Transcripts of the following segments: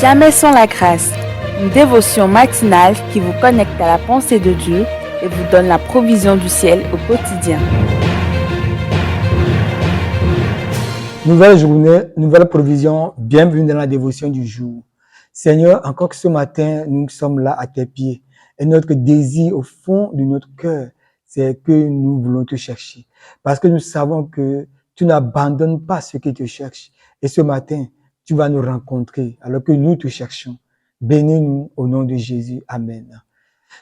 Jamais sans la grâce, une dévotion matinale qui vous connecte à la pensée de Dieu et vous donne la provision du ciel au quotidien. Nouvelle journée, nouvelle provision, bienvenue dans la dévotion du jour. Seigneur, encore que ce matin, nous sommes là à tes pieds. Et notre désir au fond de notre cœur, c'est que nous voulons te chercher. Parce que nous savons que tu n'abandonnes pas ceux qui te cherchent. Et ce matin, tu vas nous rencontrer alors que nous te cherchons. Bénis-nous au nom de Jésus. Amen.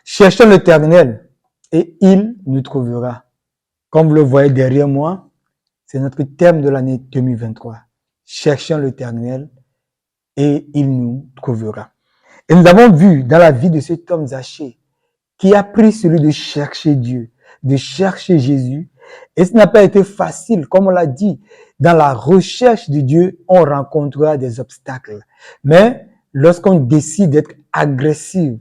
Cherchons l'Éternel et il nous trouvera. Comme vous le voyez derrière moi, c'est notre thème de l'année 2023. Cherchons l'Éternel et il nous trouvera. Et nous avons vu dans la vie de cet homme Zachée qui a pris celui de chercher Dieu, de chercher Jésus. Et ce n'a pas été facile, comme on l'a dit. Dans la recherche de Dieu, on rencontrera des obstacles. Mais lorsqu'on décide d'être agressif,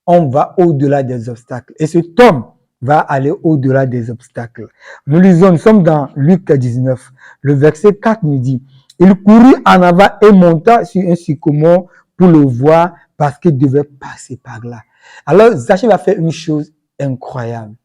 on va au-delà des obstacles. Et cet homme va aller au-delà des obstacles. Nous sommes dans Luc 19. Le verset 4 nous dit, « Il courut en avant et monta sur un sycomore pour le voir parce qu'il devait passer par là. » Alors, Zachée va faire une chose incroyable.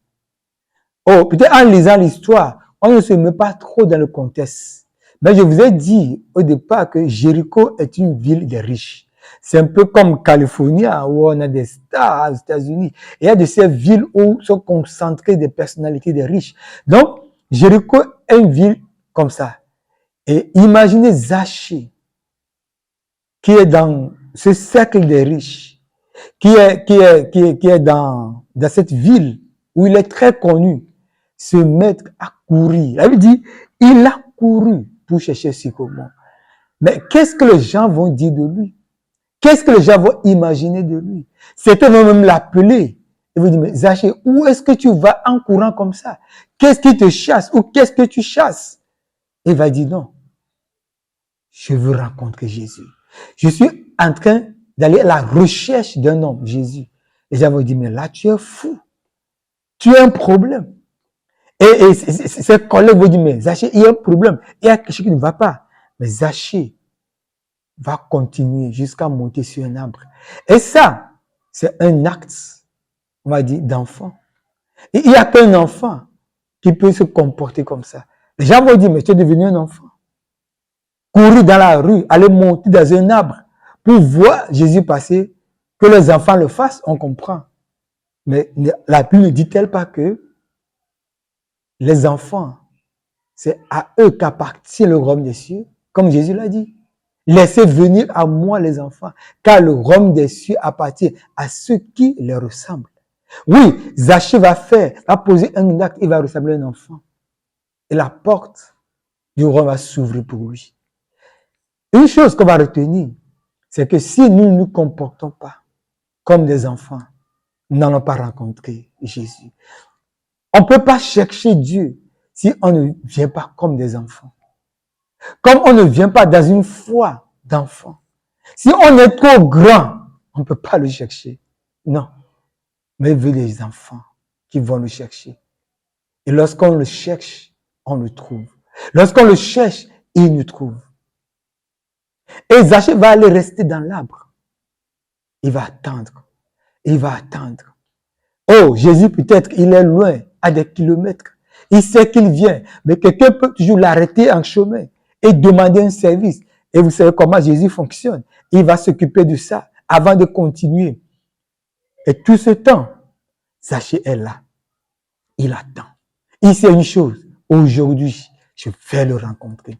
Oh, peut-être en lisant l'histoire, on ne se met pas trop dans le contexte. Mais je vous ai dit au départ que Jéricho est une ville des riches. C'est un peu comme Californie, où on a des stars aux États-Unis. Il y a de ces villes où sont concentrées des personnalités des riches. Donc, Jéricho est une ville comme ça. Et imaginez Zachée, qui est dans ce cercle des riches, qui est dans cette ville où il est très connu, se mettre à courir. La Bible dit, il a couru pour chercher sycomore. Mais qu'est-ce que les gens vont dire de lui? Qu'est-ce que les gens vont imaginer de lui? Certains vont même l'appeler. Ils vont dire, mais Zachée, où est-ce que tu vas en courant comme ça? Qu'est-ce qui te chasse? Ou qu'est-ce que tu chasses? Il va dire, non. Je veux rencontrer Jésus. Je suis en train d'aller à la recherche d'un homme, Jésus. Les gens vont dire, mais là, tu es fou. Tu as un problème. Et ses collègues vont dire, mais Zachée, il y a un problème. Il y a quelque chose qui ne va pas. Mais Zachée va continuer jusqu'à monter sur un arbre. Et ça, c'est un acte, on va dire, d'enfant. Et il n'y a qu'un enfant qui peut se comporter comme ça. Les gens vont dire, mais tu es devenu un enfant. Courir dans la rue, aller monter dans un arbre pour voir Jésus passer, que les enfants le fassent, on comprend. Mais la Bible ne dit-elle pas que les enfants, c'est à eux qu'appartient le royaume des cieux, comme Jésus l'a dit. Laissez venir à moi les enfants, car le royaume des cieux appartient à ceux qui les ressemblent. Oui, Zachée va poser un acte, il va ressembler à un enfant. Et la porte du royaume va s'ouvrir pour lui. Une chose qu'on va retenir, c'est que si nous ne nous comportons pas comme des enfants, nous n'allons pas rencontrer Jésus. On ne peut pas chercher Dieu si on ne vient pas comme des enfants. Comme on ne vient pas dans une foi d'enfant. Si on est trop grand, on ne peut pas le chercher. Non. Mais il veut des enfants qui vont le chercher. Et lorsqu'on le cherche, on le trouve. Lorsqu'on le cherche, il nous trouve. Et Zachée va aller rester dans l'arbre. Il va attendre. Il va attendre. Oh, Jésus peut-être, il est loin, à des kilomètres. Il sait qu'il vient, mais quelqu'un peut toujours l'arrêter en chemin et demander un service. Et vous savez comment Jésus fonctionne. Il va s'occuper de ça avant de continuer. Et tout ce temps, Zachée est là. Il attend. Il sait une chose. Aujourd'hui, je vais le rencontrer.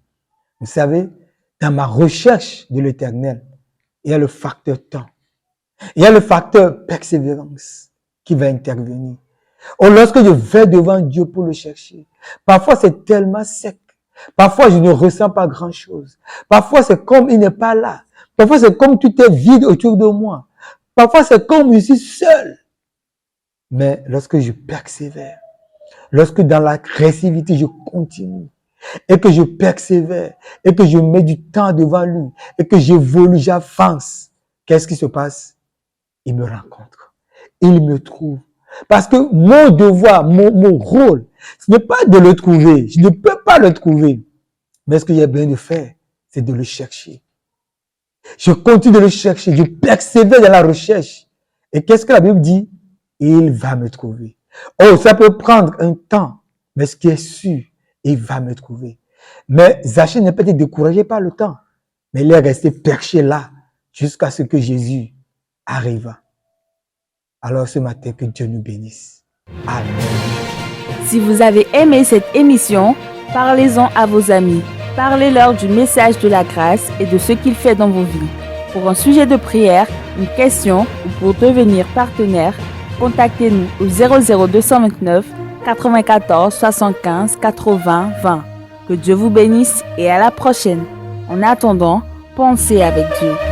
Vous savez, dans ma recherche de l'Éternel, il y a le facteur temps. Il y a le facteur persévérance qui va intervenir. Ou lorsque je vais devant Dieu pour le chercher, parfois c'est tellement sec. Parfois je ne ressens pas grand-chose. Parfois c'est comme il n'est pas là. Parfois c'est comme tout est vide autour de moi. Parfois c'est comme je suis seul. Mais lorsque je persévère, lorsque dans l'agressivité je continue, et que je persévère, et que je mets du temps devant lui, et que j'évolue, j'avance, qu'est-ce qui se passe? Il me rencontre. Il me trouve. Parce que mon devoir, mon rôle, ce n'est pas de le trouver. Je ne peux pas le trouver. Mais ce que j'ai besoin de faire, c'est de le chercher. Je continue de le chercher. Je persévère dans la recherche. Et qu'est-ce que la Bible dit? Il va me trouver. Oh, ça peut prendre un temps, mais ce qui est sûr, il va me trouver. Mais Zachée n'est pas été découragé par le temps, mais il est resté perché là jusqu'à ce que Jésus arrive. Alors ce matin, que Dieu nous bénisse. Amen. Si vous avez aimé cette émission, parlez-en à vos amis. Parlez-leur du message de la grâce et de ce qu'il fait dans vos vies. Pour un sujet de prière, une question ou pour devenir partenaire, contactez-nous au 00229 94 75 80 20. Que Dieu vous bénisse et à la prochaine. En attendant, pensez avec Dieu.